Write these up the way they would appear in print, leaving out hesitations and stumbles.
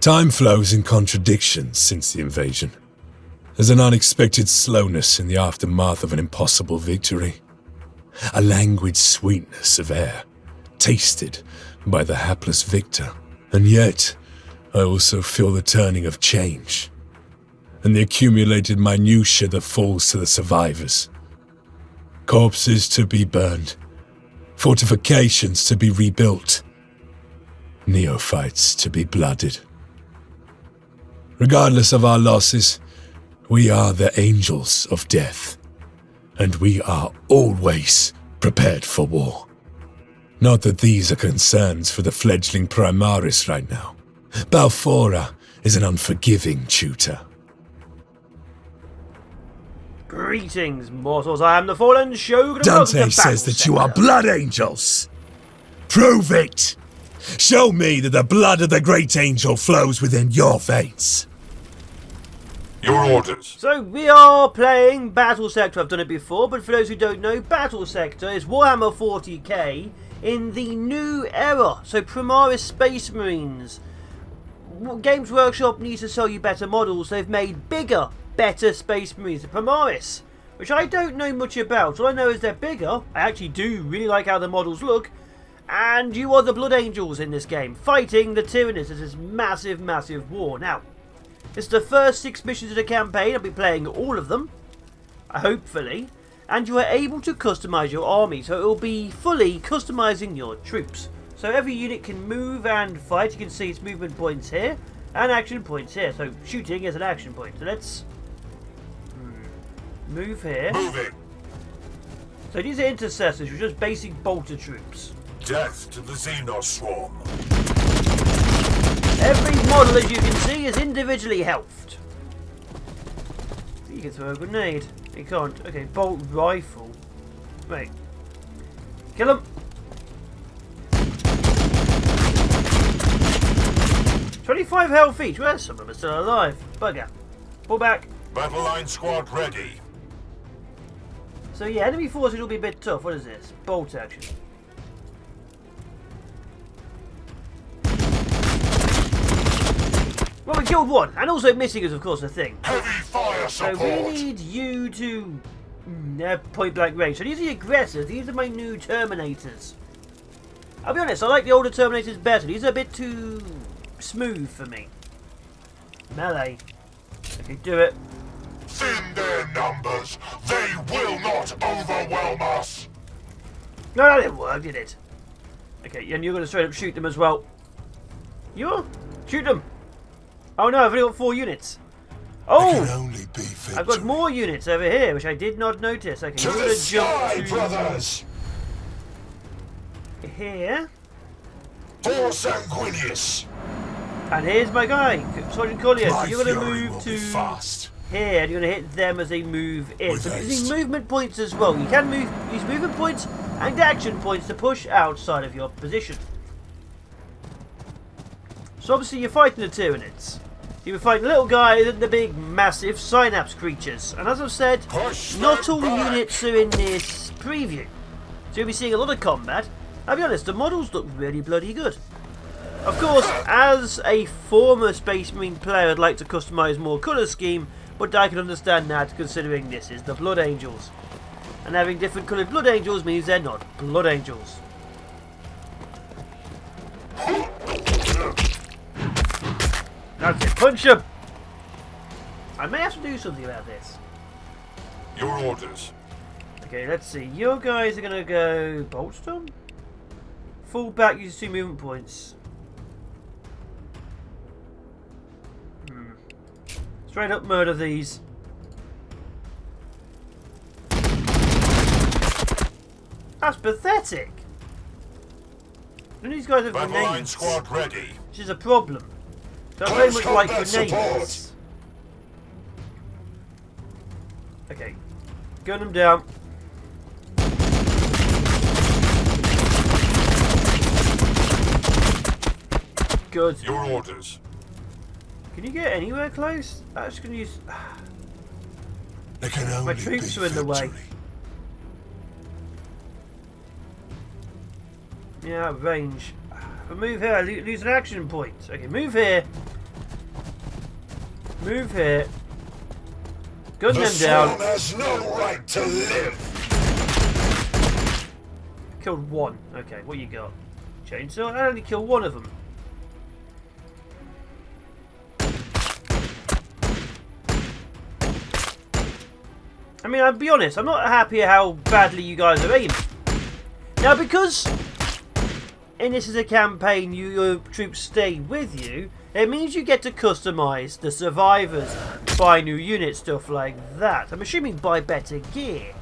Time flows in contradictions since the invasion. There's an unexpected slowness in the aftermath of an impossible victory. A languid sweetness of air, tasted by the hapless victor. And yet, I also feel the turning of change, and the accumulated minutiae that falls to the survivors. Corpses to be burned, fortifications to be rebuilt, neophytes to be blooded. Regardless of our losses, we are the angels of death, and we are always prepared for war. Not that these are concerns for the fledgling Primaris right now. Balfora is an unforgiving tutor. Greetings, mortals. I am the fallen Shogun. Dante says that you are blood angels. Prove it! Show me that the blood of the great angel flows within your veins. Your orders. So we are playing Battlesector. I've done it before, but for those who don't know, Battlesector is Warhammer 40k in the new era. So Primaris Space Marines. Games Workshop needs to sell you better models. They've made bigger, better Space Marines. The Primaris, which I don't know much about. All I know is they're bigger. I actually do really like how the models look. And you are the Blood Angels in this game, fighting the Tyranids in this massive, massive war. Now, this is the first 6 missions of the campaign. I'll be playing all of them, hopefully. And you are able to customise your army, so it will be fully customising your troops. So every unit can move and fight. You can see its movement points here and action points here. So shooting is an action point. So let's move here. Moving. So these are intercessors, which are just basic bolter troops. Death to the Xenos swarm. Every model, as you can see, is individually healthed. You can throw a grenade. You can't. Okay, bolt rifle. Right. Kill him. 25 health each. Well, some of them are still alive. Bugger. Pull back. Battle line squad ready. So yeah, enemy forces will be a bit tough. What is this? Bolt action. Well, we killed one, and also missing is of course a thing. Heavy fire support. So we need you to point blank range. So these are the aggressors. These are my new Terminators. I'll be honest, I like the older Terminators better. These are a bit too smooth for me. Melee. Okay, do it. Thin their numbers. They will not overwhelm us. No, that didn't work, did it? Okay, and you're going to straight up shoot them as well. You are? Shoot them. Oh no, I've only got 4 units. Oh! Only be I've got more units over here, which I did not notice. Okay, To you're the going to sky, jump brothers. here. For Sanguinius. And here's my guy, Sergeant Collier. So My you're going to fury move will to be fast. here, and you're going to hit them as they move in. With So haste. using movement points as well. You can use movement points and action points to push outside of your position. So obviously you're fighting the Tyranids. You're fighting little guys and the big, massive synapse creatures. And as I've said, Push not them all back. units are in this preview. So you'll be seeing a lot of combat. I'll be honest, the models look really bloody good. Of course, as a former Space Marine player, I'd like to customise more colour scheme, but I can understand that considering this is the Blood Angels. And having different coloured Blood Angels means they're not Blood Angels. That's it, punch him! I may have to do something about this. Your orders. Okay, let's see. Your guys are going to go Bolt Storm? Fall back, use 2 movement points. Straight up murder these. That's pathetic. None of these guys have Battle line grenades, squad ready. which is a problem. So I very Close much like combat grenades. Okay, gun them down. Good. Your orders. Can you get anywhere close? I'm just going to use... There can only My troops be are in the way. victory. Yeah, range. If I move here, I lose an action point. Okay, move here. Move here. Gun The them down. swarm has no right to live. Killed one. Okay, what you got? Chainsaw? I only killed one of them. I mean, I'll be honest, I'm not happy how badly you guys are aiming. Now, because in this is a campaign, your troops stay with you, it means you get to customise the survivors, buy new units, stuff like that. I'm assuming buy better gear.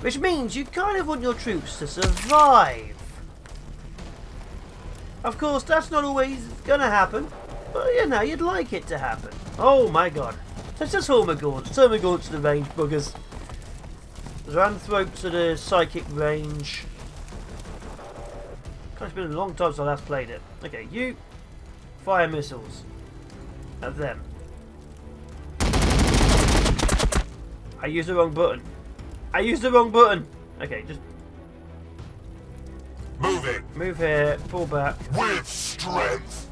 Which means you kind of want your troops to survive. Of course, that's not always going to happen, but you know, you'd like it to happen. Oh my god. So it's just Hormagaunts. Termagaunts to the range buggers. Zoanthropes to the psychic range. God, it's been a long time since I last played it. Okay, you fire missiles at them. I used the wrong button. I used the wrong button. Okay, just Moving move here, pull back. with strength.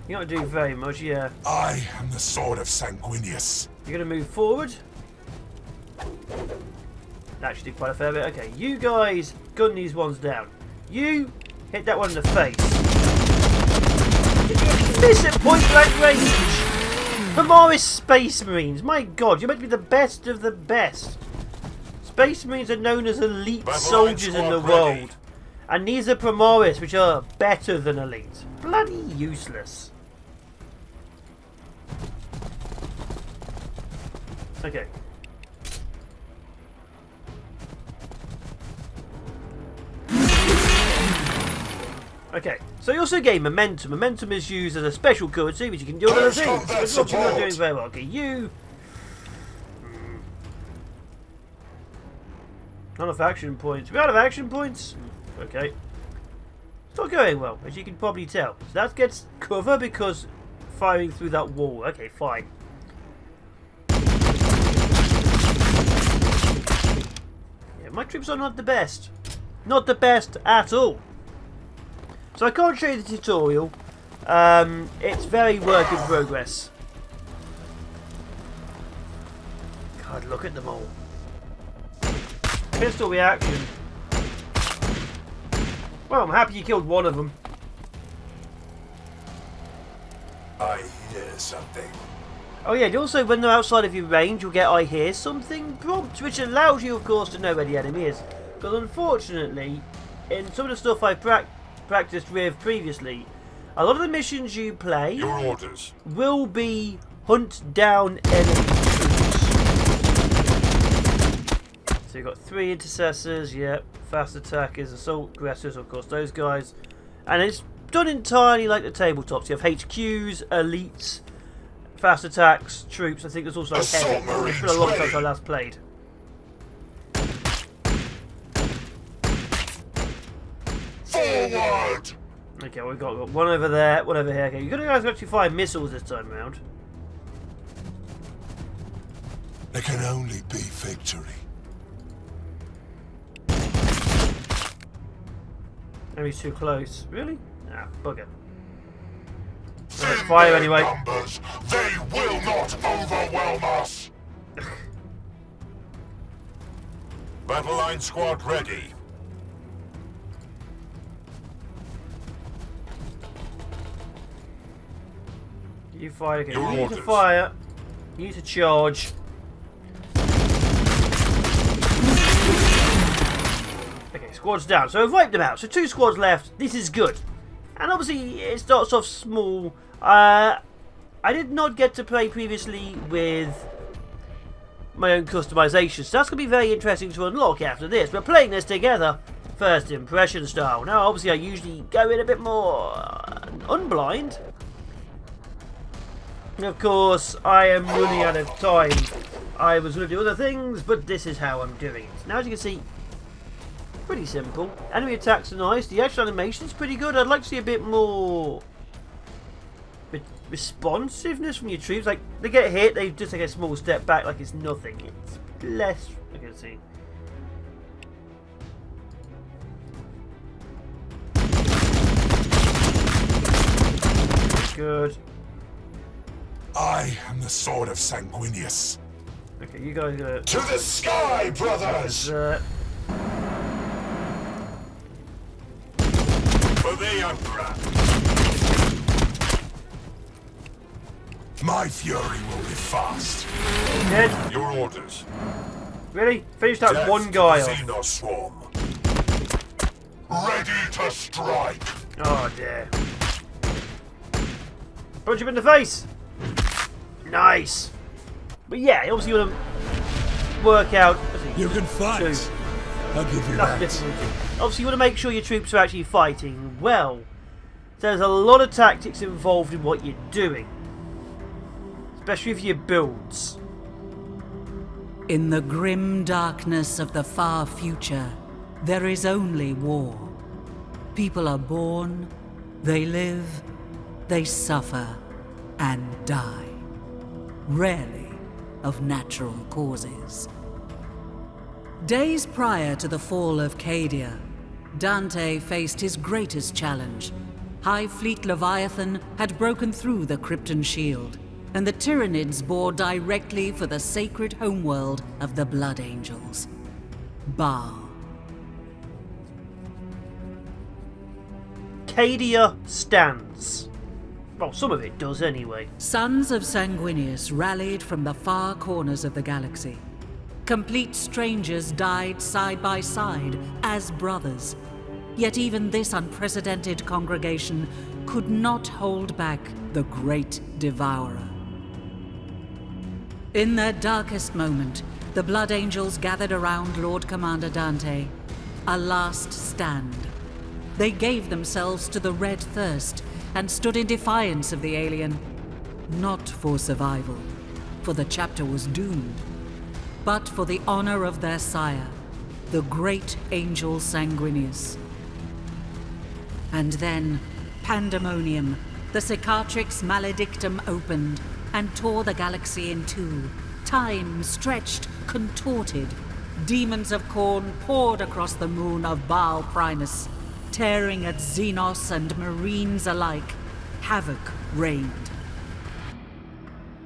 You're not doing very much, yeah. I am the sword of Sanguinius. You're going to move forward. Actually, quite a fair bit. Okay, you guys gun these ones down. You hit that one in the face. Did you miss at point blank range? Primaris Space Marines. My god, you're meant to be the best of the best. Space Marines are known as elite Battle soldiers in the squad ready. world. And these are Primaris, which are better than elite. Bloody useless. Okay. Okay, so you also gain momentum. Momentum is used as a special currency, which you can do other First things. combat But you're not support. doing very well. Okay, you. None of action points. We're out of action points. Okay. It's not going well, as you can probably tell. So that gets cover because firing through that wall. Okay, fine. Yeah, my troops are not the best. Not the best at all. So I can't show you the tutorial. It's very work in progress. God, look at them all. Pistol reaction. Well, I'm happy you killed one of them. I hear something. Oh yeah, and also when they're outside of your range, you'll get I hear something prompt, which allows you, of course, to know where the enemy is. Because unfortunately, in some of the stuff I practiced with previously, a lot of the missions you play Your orders. will be hunt down enemy troops. So you've got 3 intercessors, yep, fast attackers, assault aggressors, of course, those guys. And it's done entirely like the tabletops. You have HQs, elites, fast attacks, troops. I think there's also Assault heavy. It's Marines been a long time ready. since I last played. Forward! Okay, we've got one over there, one over here. Okay, you're going to guys actually fire missiles this time round. There can only be victory. Enemy's too close. Really? Ah, bugger. Thin fire their anyway. numbers, they will not overwhelm us. Battle line squad ready. You fire again. Your You need to orders. fire. You need to charge. Okay, squads down. So I've wiped them out. So 2 squads left. This is good. And obviously it starts off small. I did not get to play previously with my own customization. So that's going to be very interesting to unlock after this. We're playing this together. First impression style. Now obviously I usually go in a bit more unblind. Of course, I am running out of time. I was going to do other things, but this is how I'm doing it. Now, as you can see, pretty simple. Enemy attacks are nice. The action animation is pretty good. I'd like to see a bit more responsiveness from your troops. Like, they get hit, they just take a small step back like it's nothing. It's less... I can see. Good. I am the sword of Sanguinius. Okay, you guys go. To the sky, brothers! For the Emperor! My fury will be fast. Dead. Your orders. Really? Finish that Death one guy to off. Xenoswarm. Ready to strike. Oh dear. Punch him in the face. Nice. But yeah, obviously you want to work out. You can fight. Two. I'll give you That's that. difficulty. Obviously you want to make sure your troops are actually fighting well. There's a lot of tactics involved in what you're doing. Especially with your builds. In the grim darkness of the far future, there is only war. People are born, they live, they suffer, and die. Rarely of natural causes. Days prior to the fall of Cadia, Dante faced his greatest challenge. High Fleet Leviathan had broken through the Krypton shield, and the Tyranids bore directly for the sacred homeworld of the Blood Angels, Baal. Cadia stands. Well, some of it does anyway. Sons of Sanguinius rallied from the far corners of the galaxy. Complete strangers died side by side as brothers. Yet even this unprecedented congregation could not hold back the Great Devourer. In their darkest moment, the Blood Angels gathered around Lord Commander Dante. A last stand. They gave themselves to the Red Thirst and stood in defiance of the alien. Not for survival, for the chapter was doomed, but for the honor of their sire, the great Angel Sanguinius. And then, pandemonium, the Cicatrix Maledictum opened and tore the galaxy in two. Time stretched, contorted. Demons of Khorne poured across the moon of Baal Primus, tearing at Xenos and Marines alike. Havoc reigned.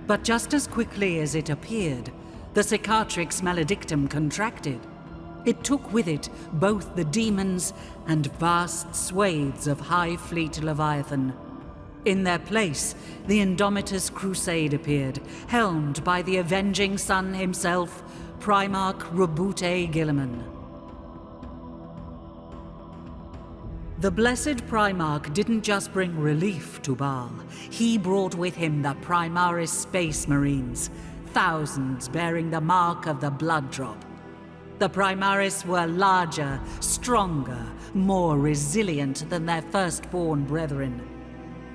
But just as quickly as it appeared, the Cicatrix Maledictum contracted. It took with it both the demons and vast swathes of High Fleet Leviathan. In their place, the Indomitus Crusade appeared, helmed by the avenging sun himself, Primarch Robute Guilliman. The blessed Primarch didn't just bring relief to Baal. He brought with him the Primaris Space Marines, thousands bearing the mark of the Blood Drop. The Primaris were larger, stronger, more resilient than their firstborn brethren.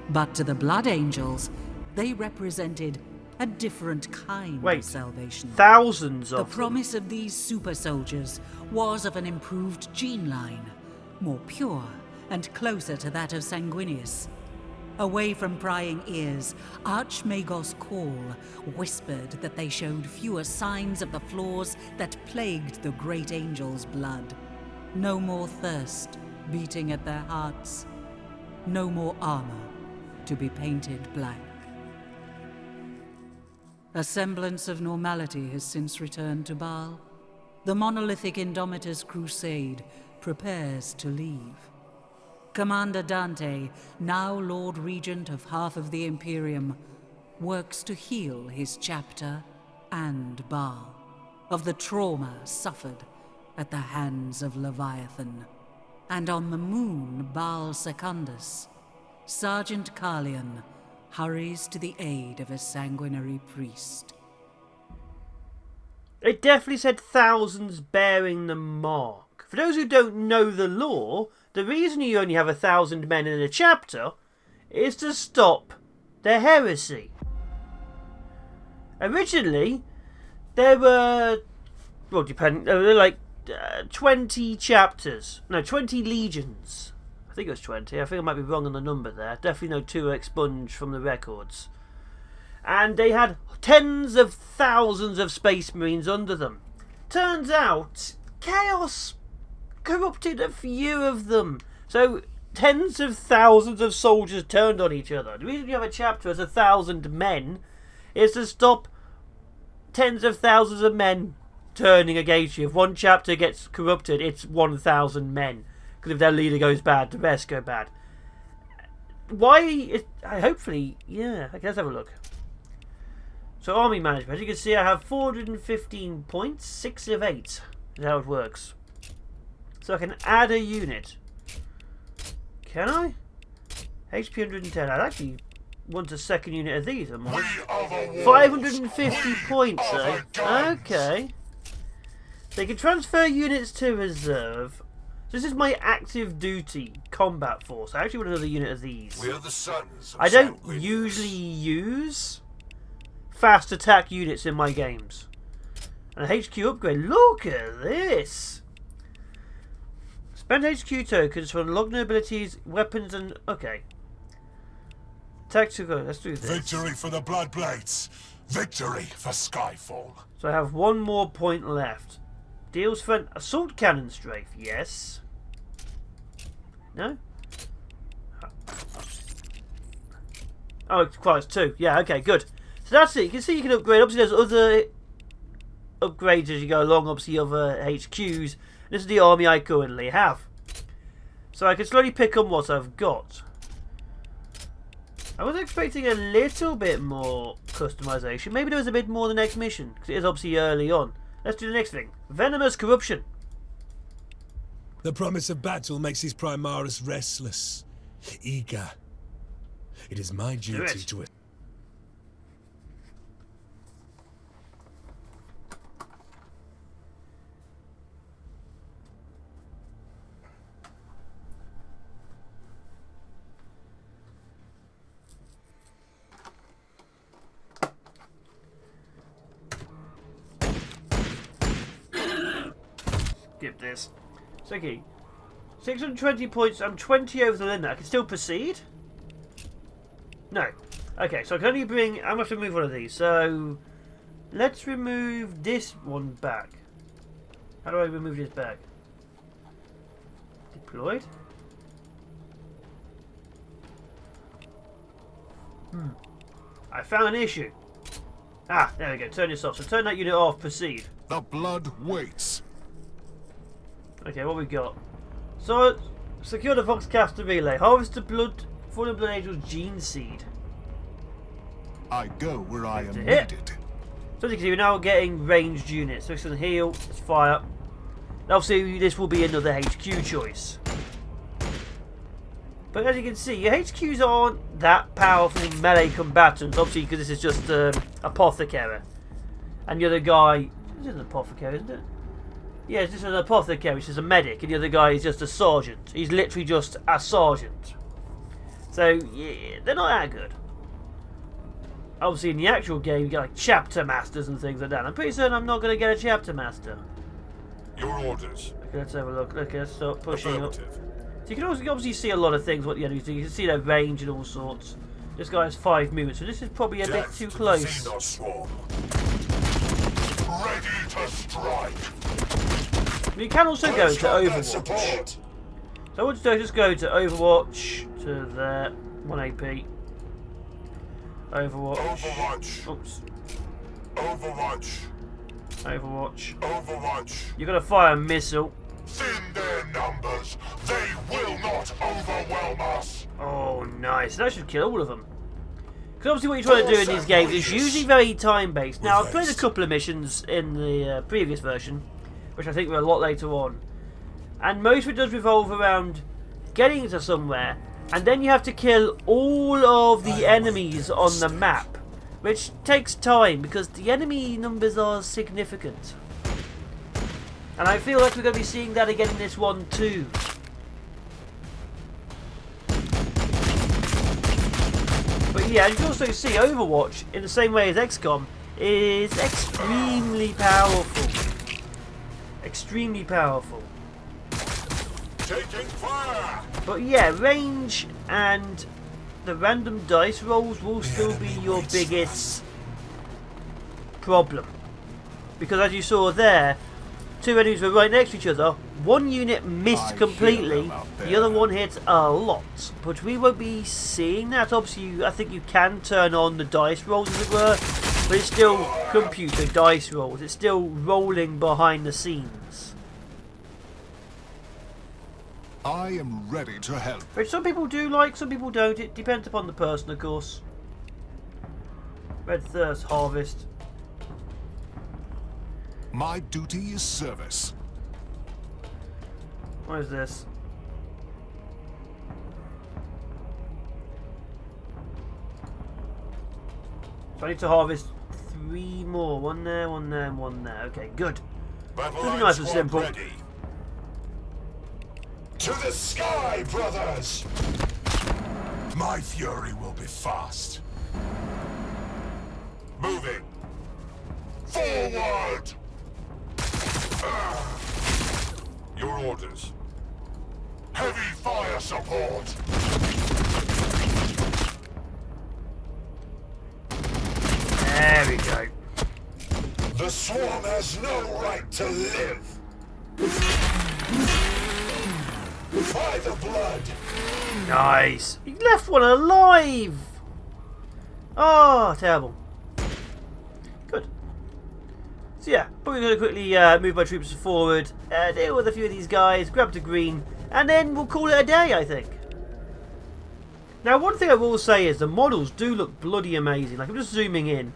But to the Blood Angels, they represented a different kind of salvation. Thousands of The them. promise of these super soldiers was of an improved gene line, more pure and closer to that of Sanguinius. Away from prying ears, Archmagos Call whispered that they showed fewer signs of the flaws that plagued the great angel's blood. No more thirst beating at their hearts. No more armor to be painted black. A semblance of normality has since returned to Baal. The monolithic Indomitus Crusade prepares to leave. Commander Dante, now Lord Regent of half of the Imperium, works to heal his chapter and Baal of the trauma suffered at the hands of Leviathan. And on the moon Baal Secundus, Sergeant Carlion hurries to the aid of a sanguinary priest. It definitely said thousands bearing the mark. For those who don't know the lore, the reason you only have 1,000 men in a chapter is to stop the heresy. Originally, there were, well, there were like 20 chapters. No, 20 legions. I think it was 20. I think I might be wrong on the number there. Definitely no 2 expunged from the records. And they had tens of thousands of space marines under them. Turns out, Chaos corrupted a few of them. So, tens of thousands of soldiers turned on each other. The reason you have a chapter as 1,000 men It's to stop tens of thousands of men turning against you. If one chapter gets corrupted, it's 1,000 men. Because if their leader goes bad, the rest go bad. Why? Hopefully, yeah. Okay, let's have a look. So army management. As you can see, I have 415 points, 6 of 8. Is how it works. So I can add a unit. Can I? HP 110. I'd actually want a second unit of these. 550 points, though. Okay. They can transfer units to reserve. So this is my active duty combat force. I actually want another unit of these. We're the sons of I don't sanguinians. usually use fast attack units in my games. And a HQ upgrade. Look at this. Spend HQ tokens for unlock new abilities, weapons, and okay. Tactical. Let's do this. Victory for the Bloodblades. Victory for Skyfall. So I have one more point left. Deals for an assault cannon strafe. Yes. No? Oh, it requires 2. Yeah, okay, good. So that's it. You can see you can upgrade. Obviously, there's other upgrades as you go along. Obviously, other HQs. This is the army I currently have. So I can slowly pick on what I've got. I was expecting a little bit more customization. Maybe there was a bit more in the next mission. Because it is obviously early on. Let's do the next thing. Venomous Corruption. The promise of battle makes his Primaris restless, eager. It is my duty to... Skip this. It's okay. 620 points. I'm 20 over the limit. I can still proceed? No. Okay, so I can only bring... I'm going to have to remove one of these. So, let's remove this one back. How do I remove this back? Deployed? I found an issue. Ah, there we go. Turn this off. So turn that unit off. Proceed. The blood waits. Okay, what we got? So, secure the Voxcaster relay. Harvest the blood, fallen blood angel's gene seed. I go where I am hit. needed. So as you can see, we're now getting ranged units. So it's going to heal, let's fire. Obviously, this will be another HQ choice. But as you can see, your HQs aren't that powerful in melee combatants. Obviously, because this is just apothecary. And the other guy... This is an apothecary, isn't it? Yeah, this is an apothecary, which is a medic, and the other guy is just a sergeant. He's literally just a sergeant. So, yeah, they're not that good. Obviously, in the actual game, you get like chapter masters and things like that. I'm pretty certain I'm not going to get a chapter master. Your orders. Okay, let's have a look. Okay, let's start pushing up. So Affirmative. you can also obviously see a lot of things, what the enemies do. You can see their range and all sorts. This guy has 5 movements, so this is probably a bit Death too to the close. Xenoswarm. Ready to strike. You can also go Let's to got that Overwatch. support. So I want to just go to Overwatch, to there, 1 AP. Overwatch. Overwatch. Oops. Overwatch. Overwatch. Overwatch. You're going to fire a missile. Thin their numbers. They will not overwhelm us. Oh, nice. That should kill all of them. Because obviously what you're trying to do in these games is usually very time-based. Now, I've played a couple of missions in the previous version, which I think were a lot later on. And most of it does revolve around getting to somewhere, and then you have to kill all of the enemies on the map, which takes time because the enemy numbers are significant. And I feel like we're going to be seeing that again in this one too. But yeah, you can also see Overwatch, in the same way as XCOM, is extremely powerful. Extremely powerful. Taking fire. But yeah, range and the random dice rolls will still be your biggest problem. Because as you saw there, 2 enemies were right next to each other. One unit missed completely, the other one hit a lot. But we won't be seeing that. Obviously, I think you can turn on the dice rolls, as it were, But it's still computer dice rolls. It's still rolling behind the scenes. I am ready to help. Which some people do like, some people don't. It depends upon the person, of course. Red Thirst Harvest. My duty is service. What is this? So I need to harvest 3 more. 1 there, 1 there, and 1 there. Okay, good. Really nice and simple. Ready. To the sky, brothers! My fury will be fast. Moving. Forward! Your orders. Heavy fire support. There we go. The swarm has no right to live. By the blood. Nice. He left one alive. Oh, terrible. Good. So yeah, probably going to quickly move my troops forward, deal with a few of these guys, grab the green, and then we'll call it a day, I think. Now, one thing I will say is the models do look bloody amazing. Like, I'm just zooming in.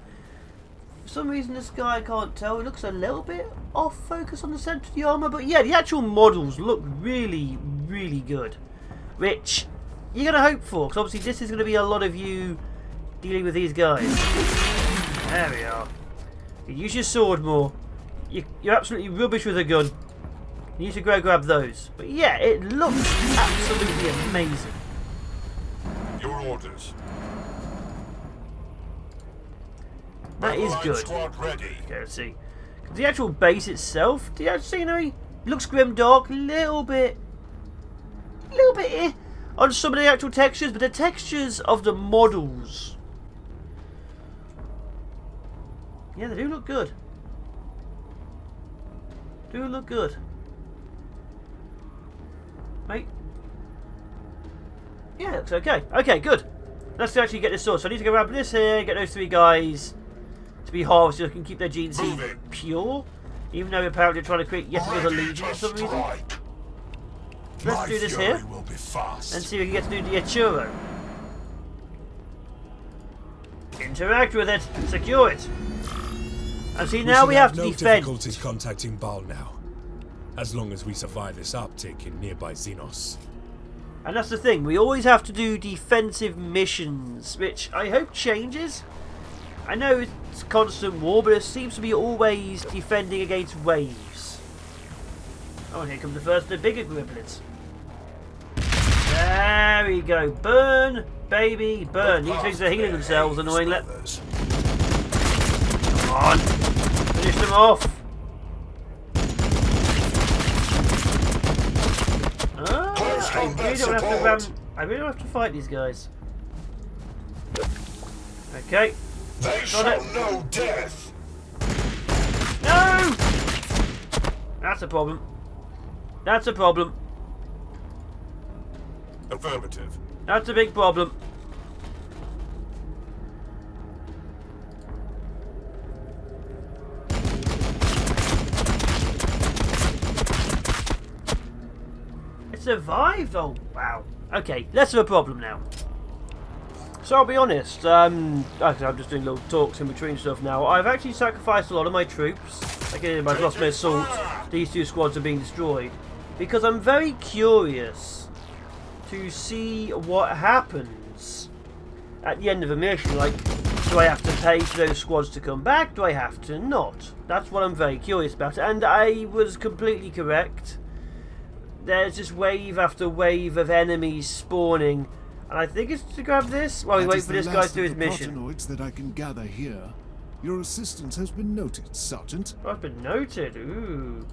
For some reason, this guy I can't tell. It looks a little bit off focus on the centre of the armour, but yeah, the actual models look really, really good. Which you're going to hope for, because obviously this is going to be a lot of you dealing with these guys. There we are. You use your sword more. You're absolutely rubbish with a gun. You need to go grab those. But yeah, it looks absolutely amazing. Your orders. That is good. Squad ready. Okay, let's see. The actual base itself, the actual scenery looks grimdark, little bit on some of the actual textures, but the textures of the models, yeah, they do look good. Do look good. Right? Yeah, looks okay. Okay, good. Let's actually get this sorted. So I need to go grab this here, get those 3 guys to be harvested so I can keep their GNC pure. Even though apparently they're trying to create yet another legion for some reason. Let's do this here and see if we can get to do the churro. Interact with it, secure it. And see, now we have to no defend. difficulties contacting Baal now, as long as we survive this uptick in nearby Xenos. And that's the thing, we always have to do defensive missions, which I hope changes. I know it's constant war, but it seems to be always defending against waves. Oh, and here comes the first of the bigger griblets. There we go. Burn, baby, burn. These things are healing themselves, annoyingly. Come on. Finish them off. I really don't have to fight these guys. Okay. They shall know death. No! That's a problem. That's a problem. Affirmative. That's a big problem. It survived? Oh, wow. Okay, less of a problem now. So I'll be honest, I'm just doing little talks in between stuff now. I've actually sacrificed a lot of my troops. Again, I've lost my assault. These 2 squads are being destroyed. Because I'm very curious to see what happens at the end of a mission. Like, do I have to pay for those squads to come back? Do I have to not? That's what I'm very curious about. And I was completely correct. There's just wave after wave of enemies spawning. And I think it's to grab this while we wait for this guy to do his mission. That I can gather here. Your assistance has been noted, Sergeant. Oh, it's been noted. Ooh.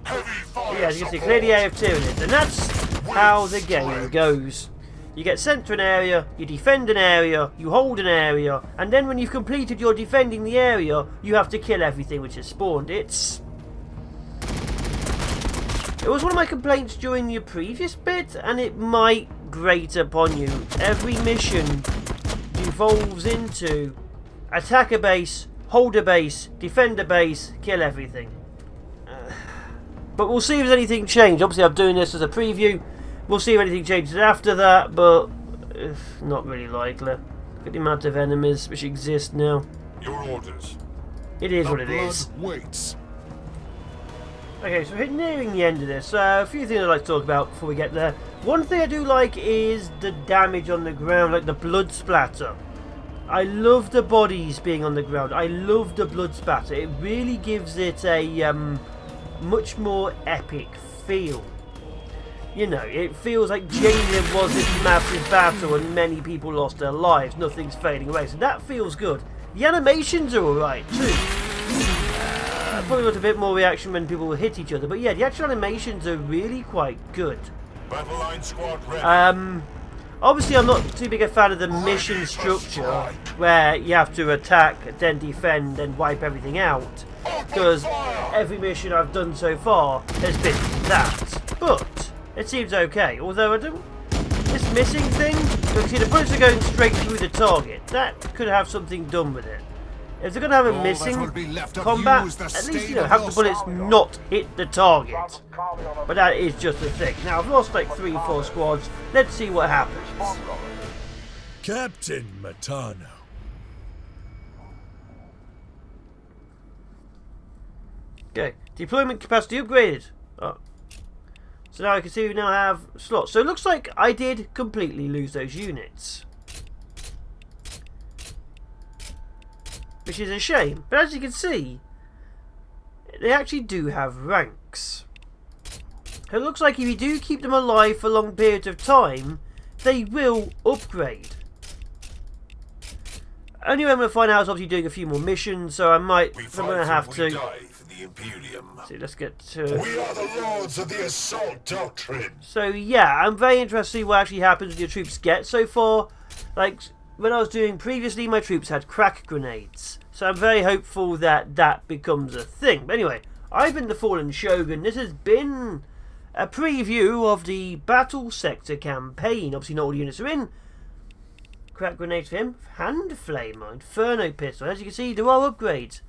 Heavy fire Yeah, as you can see, clear the AF Tyranid. And that's how the game goes. You get sent to an area, you defend an area, you hold an area, and then when you've completed your defending the area, you have to kill everything which has spawned. It was one of my complaints during the previous bit, and it might grate upon you. Every mission devolves into attack a base, hold a base, defend a base, kill everything. But we'll see if there's anything changed. Obviously I'm doing this as a preview. We'll see if anything changes after that, but not really likely. Look at the amount of enemies which exist now. Your orders. It is The what it blood is. waits. Okay, so we're nearing the end of this. A few things I'd like to talk about before we get there. One thing I do like is the damage on the ground, like the blood splatter. I love the bodies being on the ground. I love the blood splatter. It really gives it a much more epic feel. You know, it feels like genuine was this massive battle and many people lost their lives. Nothing's fading away, so that feels good. The animations are alright too. Probably got a bit more reaction when people hit each other, but yeah, the actual animations are really quite good. Battle line squad ready. Obviously I'm not too big a fan of the mission structure where you have to attack, then defend, and wipe everything out. Because every mission I've done so far has been that. But it seems okay. Although I don't... This missing thing, you can see the bullets are going straight through the target. That could have something done with it. If they're going to have a missing combat, at least, you know, have the bullets not hit the target. But that is just a thing. Now, I've lost like 3-4 squads. Let's see what happens. Captain Matano. Okay, deployment capacity upgraded. Oh. So now I can see we now have slots. So it looks like I did completely lose those units. Which is a shame. But as you can see, they actually do have ranks. It looks like if you do keep them alive for long periods of time, they will upgrade. Only way I'm going to find out is obviously doing a few more missions, so I'm going to have to... See, let's get to... We are the lords of the assault doctrine. So yeah, I'm very interested to see what actually happens with your troops get. So far, like when I was doing previously, my troops had crack grenades. So I'm very hopeful that that becomes a thing. But anyway, I've been the Fallen Shogun. This has been a preview of the Battle Sector campaign. Obviously not all the units are in. Crack grenades for him. Hand flamer, Inferno pistol. As you can see, there are upgrades,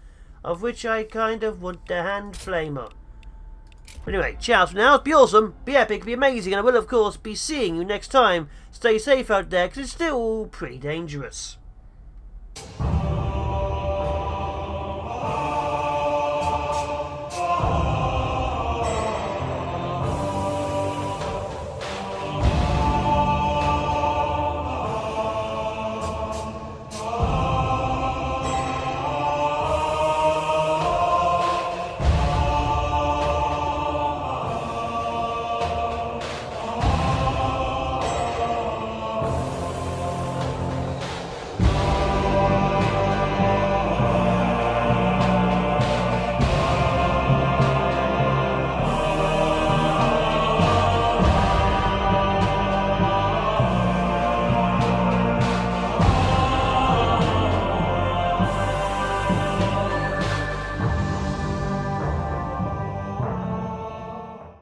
of which I kind of want the hand flamer. Anyway, ciao for now. Be awesome, be epic, be amazing, and I will of course be seeing you next time. Stay safe out there, because it's still pretty dangerous.